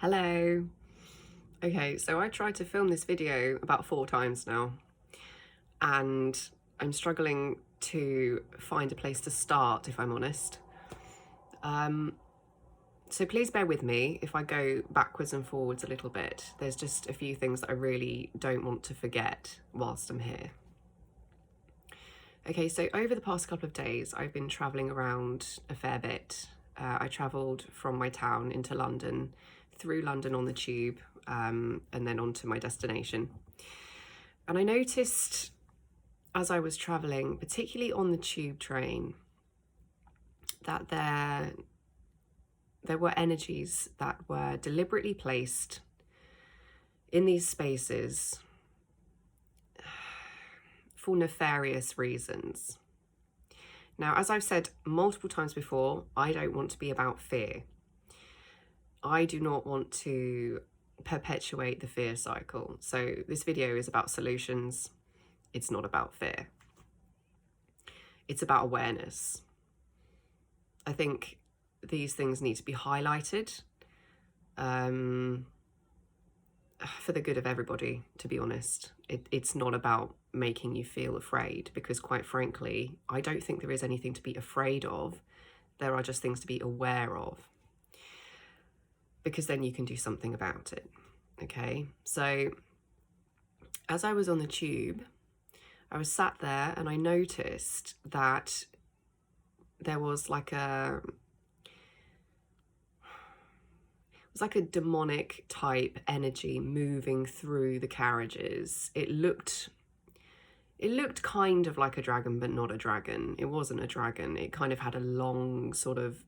Hello. Okay, so I tried to film this video about 4 times now, and I'm struggling to find a place to start, if I'm honest. So please bear with me if I go backwards and forwards a little bit. There's just a few things that I really don't want to forget whilst I'm here. Okay, so over the past couple of days, I've been travelling around a fair bit. I travelled from my town into London, through London on the tube, and then on to my destination. And I noticed as I was travelling, particularly on the tube train, that there were energies that were deliberately placed in these spaces for nefarious reasons. Now, as I've said multiple times before, I don't want to be about fear. I do not want to perpetuate the fear cycle. So this video is about solutions. It's not about fear. It's about awareness. I think these things need to be highlighted for the good of everybody, to be honest. It's not about making you feel afraid, because quite frankly, I don't think there is anything to be afraid of. There are just things to be aware of, because then you can do something about it. Okay, so as I was on the tube, I was sat there and I noticed that there was like a demonic type energy moving through the carriages. It looked kind of like a dragon, but not a dragon. It wasn't a dragon. It kind of had a long sort of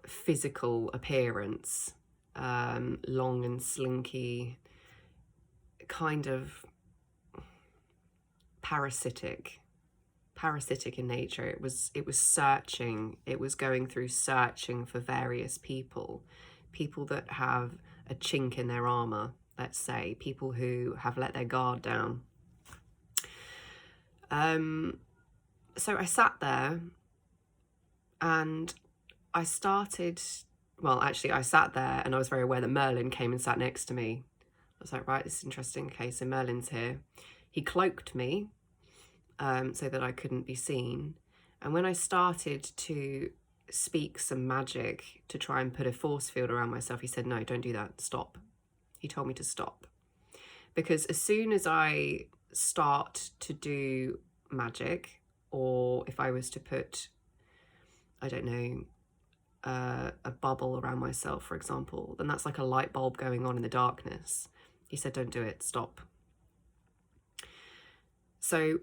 physical appearance, long and slinky, kind of parasitic in nature. It was searching. It was going through searching for various people that have a chink in their armor, let's say, people who have let their guard down. So I sat there and I started, well, actually I sat there and I was very aware that Merlin came and sat next to me. I was like, right, this is interesting. Okay, so Merlin's here. He cloaked me so that I couldn't be seen. And when I started to speak some magic to try and put a force field around myself, he said, no, don't do that, stop. He told me to stop. Because as soon as I start to do magic, or if I was to put, I don't know, a bubble around myself, for example, then that's like a light bulb going on in the darkness. He said, don't do it, stop. So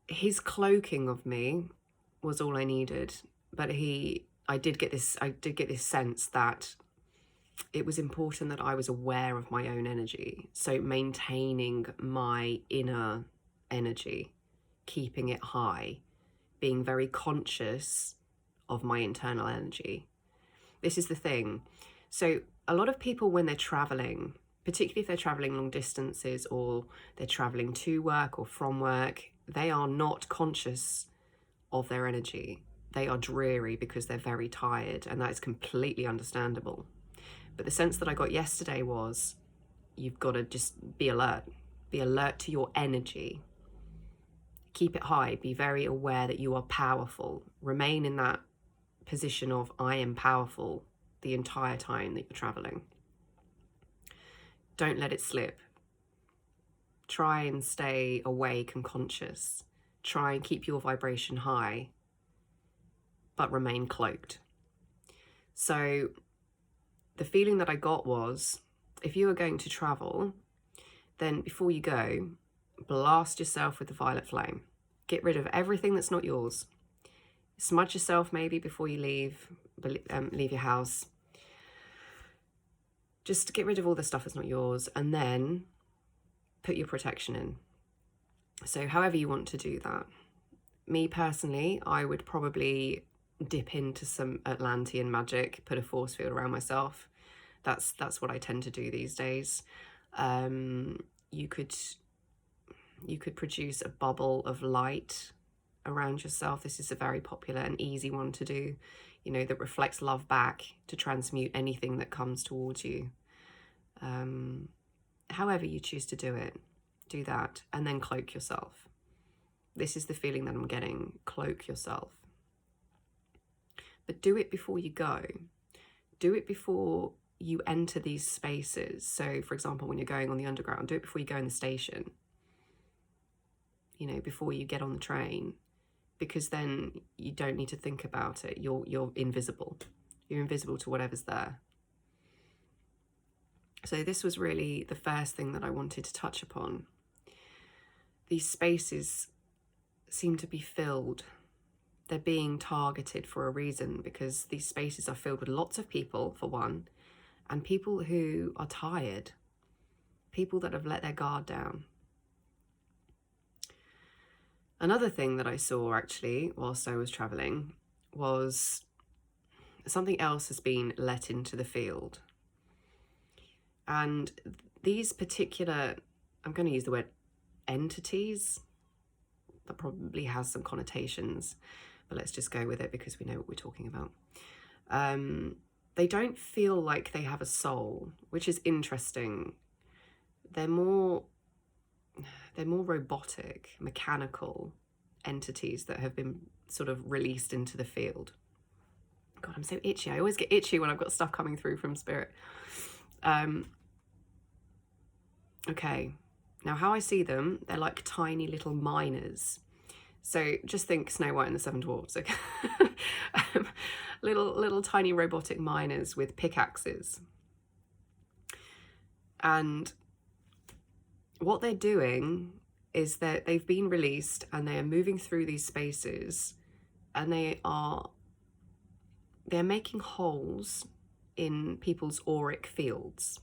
his cloaking of me was all I needed, but I did get this sense that it was important that I was aware of my own energy. So maintaining my inner energy, keeping it high, being very conscious of my internal energy. This is the thing. So a lot of people, when they're traveling, particularly if they're traveling long distances or they're traveling to work or from work, they are not conscious of their energy. They are dreary because they're very tired, and that is completely understandable. But the sense that I got yesterday was, you've got to just be alert. Be alert to your energy. Keep it high. Be very aware that you are powerful. Remain in that position of I am powerful the entire time that you're traveling. Don't let it slip. Try and stay awake and conscious. Try and keep your vibration high, but remain cloaked. So the feeling that I got was, if you are going to travel, then before you go, blast yourself with the violet flame. Get rid of everything that's not yours. Smudge yourself maybe before you leave your house. Just get rid of all the stuff that's not yours, and then put your protection in. So however you want to do that. Me personally, I would probably dip into some Atlantean magic, put a force field around myself. That's what I tend to do these days. You could produce a bubble of light around yourself. This is a very popular and easy one to do. you know, that reflects love back to transmute anything that comes towards you. However you choose to do it, do that, and then cloak yourself. This is the feeling that I'm getting. Cloak yourself. But do it before you go. Do it before you enter these spaces. So, for example, when you're going on the underground, do it before you go in the station. You know, before you get on the train, because then you don't need to think about it. You're invisible. You're invisible to whatever's there. So this was really the first thing that I wanted to touch upon. These spaces seem to be filled. They're being targeted for a reason, because these spaces are filled with lots of people, for one, and people who are tired, people that have let their guard down. Another thing that I saw actually whilst I was traveling was something else has been let into the field. And these particular, I'm going to use the word entities, that probably has some connotations, but let's just go with it because we know what we're talking about. They don't feel like they have a soul, which is interesting. They're more robotic, mechanical entities that have been sort of released into the field. God, I'm so itchy. I always get itchy when I've got stuff coming through from spirit. Okay, now how I see them, they're like tiny little miners. So just think Snow White and the Seven Dwarfs. Okay? little tiny robotic miners with pickaxes. And what they're doing is that they've been released and they are moving through these spaces, and they're making holes in people's auric fields.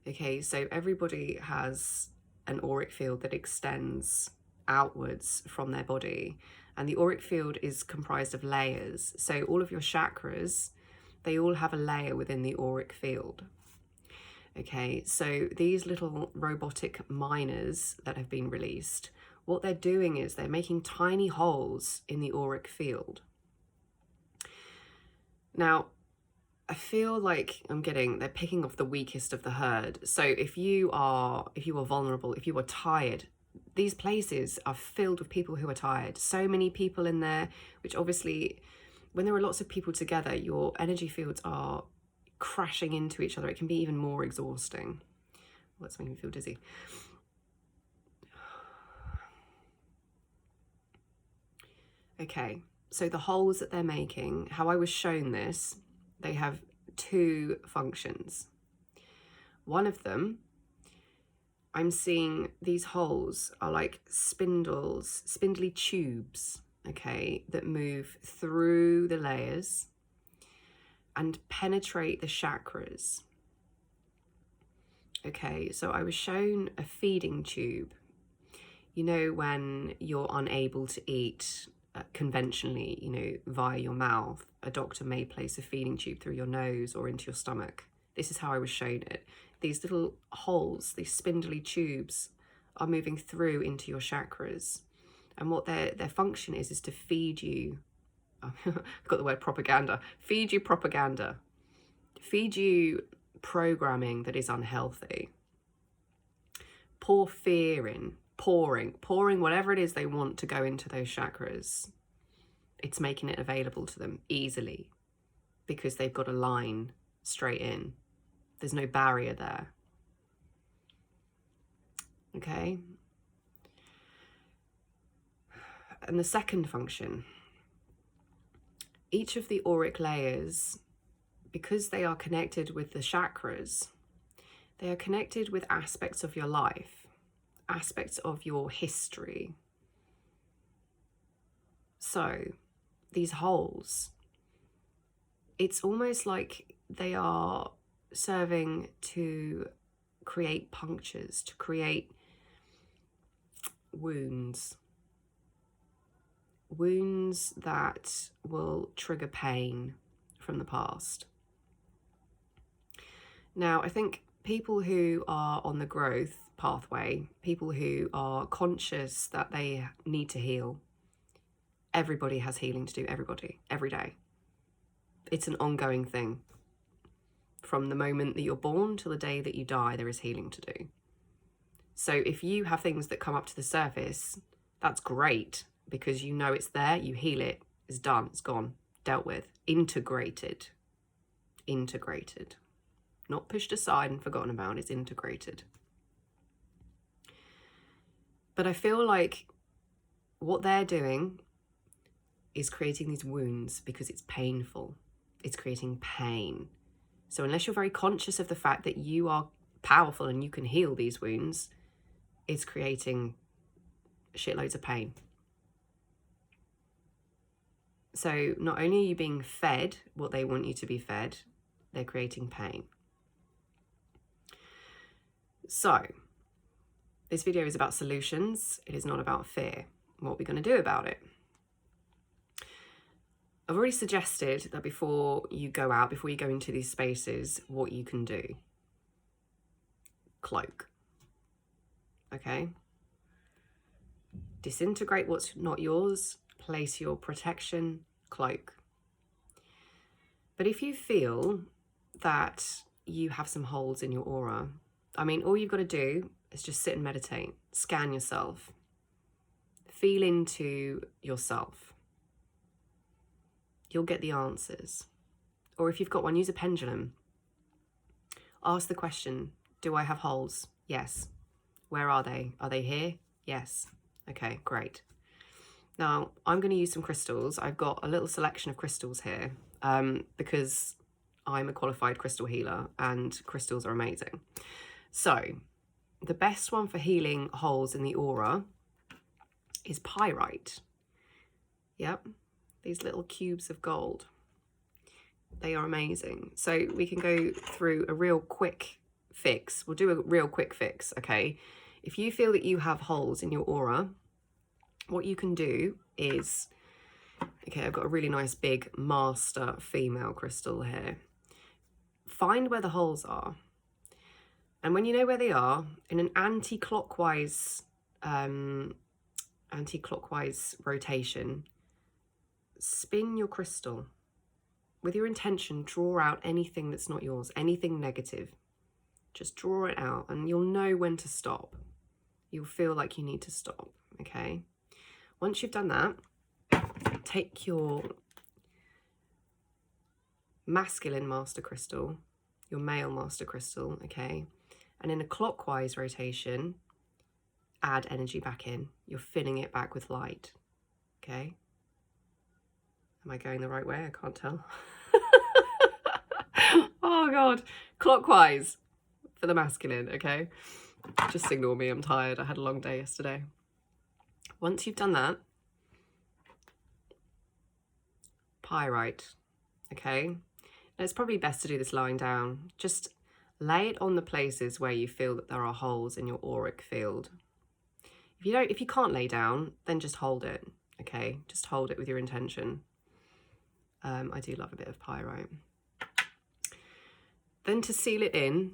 Okay, so everybody has an auric field that extends outwards from their body, and the auric field is comprised of layers. So all of your chakras, they all have a layer within the auric field. Okay, so these little robotic miners that have been released, what they're doing is they're making tiny holes in the auric field. Now, I feel like they're picking off the weakest of the herd. So if you are vulnerable, if you are tired, these places are filled with people who are tired. So many people in there, which obviously, when there are lots of people together, your energy fields are crashing into each other. It can be even more exhausting. Well, that's making me feel dizzy. Okay, so the holes that they're making, how I was shown this, they have two functions. One of them, I'm seeing these holes are like spindly tubes, okay, that move through the layers and penetrate the chakras. Okay, so I was shown a feeding tube. You know, when you're unable to eat conventionally, you know, via your mouth, a doctor may place a feeding tube through your nose or into your stomach. This is how I was shown it. These little holes, these spindly tubes, are moving through into your chakras. And what their function is to feed you, I've got the word propaganda, feed you propaganda, feed you programming that is unhealthy. Pour fear in, pouring whatever it is they want to go into those chakras. It's making it available to them easily because they've got a line straight in. There's no barrier there. Okay. And the second function, each of the auric layers, because they are connected with the chakras, they are connected with aspects of your life, aspects of your history. So these holes, it's almost like they are serving to create punctures, to create wounds that will trigger pain from the past. Now, I think people who are on the growth pathway, people who are conscious that they need to heal, Everybody has healing to do, everybody, every day. It's an ongoing thing. From the moment that you're born till the day that you die, there is healing to do. So if you have things that come up to the surface, that's great, because you know it's there, you heal it, it's done, it's gone, dealt with, integrated. Integrated. Not pushed aside and forgotten about, it's integrated. But I feel like what they're doing is creating these wounds because it's painful. It's creating pain. So unless you're very conscious of the fact that you are powerful and you can heal these wounds, it's creating shitloads of pain. So not only are you being fed what they want you to be fed, they're creating pain. So this video is about solutions. It is not about fear. What are we going to do about it? I've already suggested that before you go out, before you go into these spaces, what you can do. Cloak. Okay? Disintegrate what's not yours. Place your protection. Cloak. But if you feel that you have some holes in your aura, I mean, all you've got to do is just sit and meditate. Scan yourself. Feel into yourself. You'll get the answers. Or if you've got one, use a pendulum. Ask the question, do I have holes? Yes. Where are they? Are they here? Yes. Okay, great. Now, I'm going to use some crystals. I've got a little selection of crystals here because I'm a qualified crystal healer and crystals are amazing. So, the best one for healing holes in the aura is pyrite. Yep. These little cubes of gold. They are amazing. So we can go through a real quick fix. We'll do a real quick fix, okay? If you feel that you have holes in your aura, what you can do is, okay, I've got a really nice big master female crystal here. Find where the holes are. And when you know where they are, in an anti-clockwise rotation, spin your crystal. With your intention, draw out anything that's not yours, anything negative. Just draw it out and you'll know when to stop. You'll feel like you need to stop, okay? Once you've done that, take your masculine master crystal, your male master crystal, okay? And in a clockwise rotation, add energy back in. You're filling it back with light, okay? Am I going the right way? I can't tell. Oh God, clockwise for the masculine, okay? Just ignore me, I'm tired. I had a long day yesterday. Once you've done that, pyrite, okay? And it's probably best to do this lying down. Just lay it on the places where you feel that there are holes in your auric field. If you can't lay down, then just hold it, okay? Just hold it with your intention. I do love a bit of pyrite. Then to seal it in,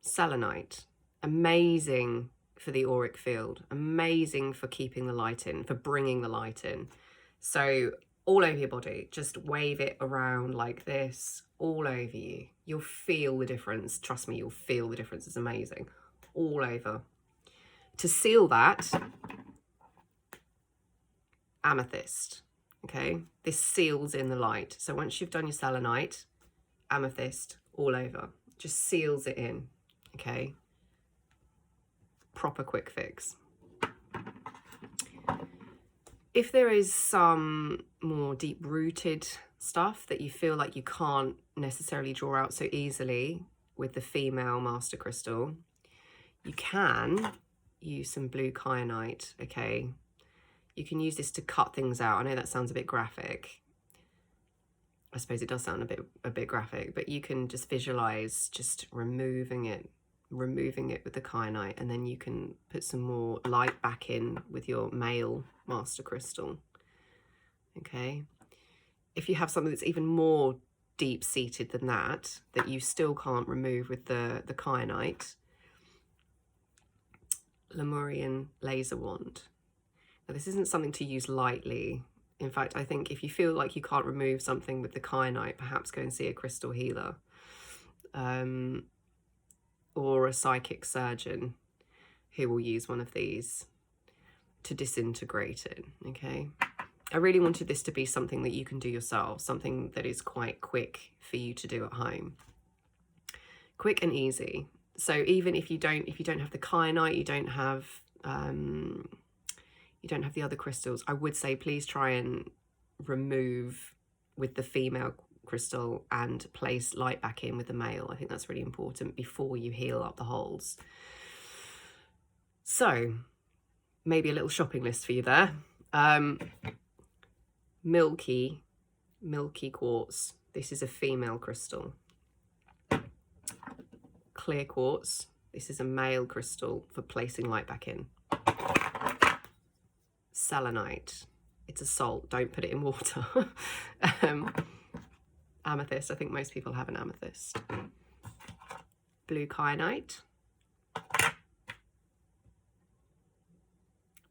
selenite. Amazing for the auric field. Amazing for keeping the light in, for bringing the light in. So all over your body, just wave it around like this, all over you. You'll feel the difference. Trust me, you'll feel the difference. It's amazing. All over. To seal that, amethyst. Okay, this seals in the light. So once you've done your selenite, amethyst all over, just seals it in, okay? Proper quick fix. If there is some more deep-rooted stuff that you feel like you can't necessarily draw out so easily with the female master crystal, you can use some blue kyanite, okay? You can use this to cut things out. I know that sounds a bit graphic. I suppose it does sound a bit graphic, but you can just visualize just removing it with the kyanite, and then you can put some more light back in with your male master crystal. Okay. If you have something that's even more deep-seated than that you still can't remove with the kyanite, Lemurian laser wand. This isn't something to use lightly. In fact, I think if you feel like you can't remove something with the kyanite, perhaps go and see a crystal healer or a psychic surgeon who will use one of these to disintegrate it, okay? I really wanted this to be something that you can do yourself, something that is quite quick for you to do at home. Quick and easy. So even if you don't have the kyanite, you don't have the other crystals, I would say please try and remove with the female crystal and place light back in with the male. I think that's really important before you heal up the holes. So maybe a little shopping list for you there. Milky quartz. This is a female crystal. Clear quartz. This is a male crystal for placing light back in. Selenite. It's a salt. Don't put it in water. Amethyst. I think most people have an amethyst. Blue kyanite.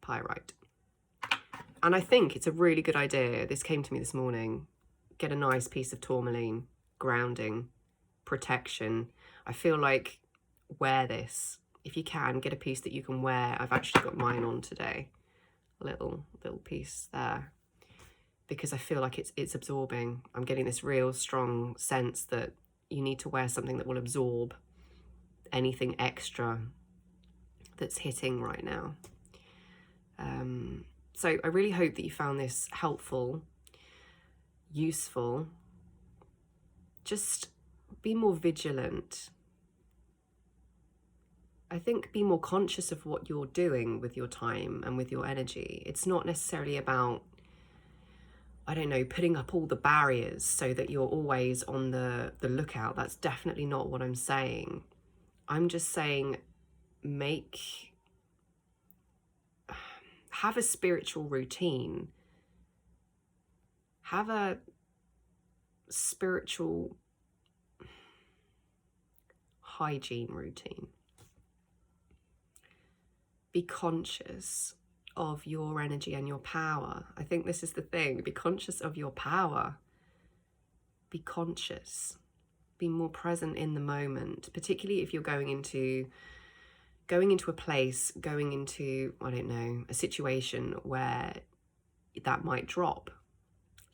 Pyrite. And I think it's a really good idea. This came to me this morning. Get a nice piece of tourmaline, grounding, protection. I feel like wear this. If you can, get a piece that you can wear. I've actually got mine on today. A little piece there. Because I feel like it's absorbing. I'm getting this real strong sense that you need to wear something that will absorb anything extra that's hitting right now. So I really hope that you found this helpful, useful. Just be more vigilant. I think be more conscious of what you're doing with your time and with your energy. It's not necessarily about, I don't know, putting up all the barriers so that you're always on the lookout. That's definitely not what I'm saying. I'm just saying have a spiritual routine. Have a spiritual hygiene routine. Be conscious of your energy and your power. I think this is the thing. Be conscious of your power. Be conscious. Be more present in the moment, particularly if you're going into a place, going into, I don't know, a situation where that might drop.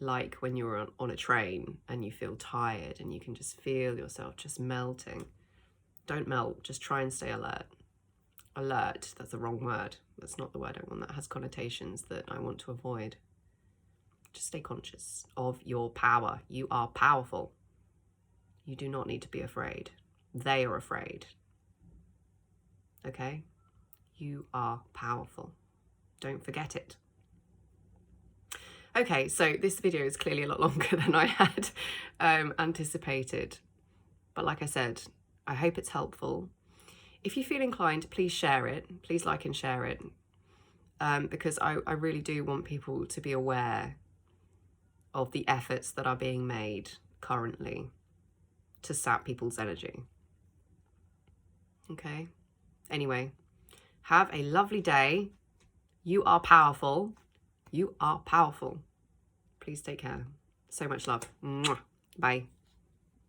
Like when you're on a train and you feel tired and you can just feel yourself just melting. Don't melt, just try and stay alert. Alert, that's the wrong word. That's not the word I want. That has connotations that I want to avoid. Just stay conscious of your power. You are powerful. You do not need to be afraid. They are afraid. Okay? You are powerful. Don't forget it. Okay, so this video is clearly a lot longer than I had anticipated. But like I said, I hope it's helpful. If you feel inclined, please share it. Please like and share it. Because I really do want people to be aware of the efforts that are being made currently to sap people's energy. Okay? Anyway, have a lovely day. You are powerful. You are powerful. Please take care. So much love. Mwah. Bye.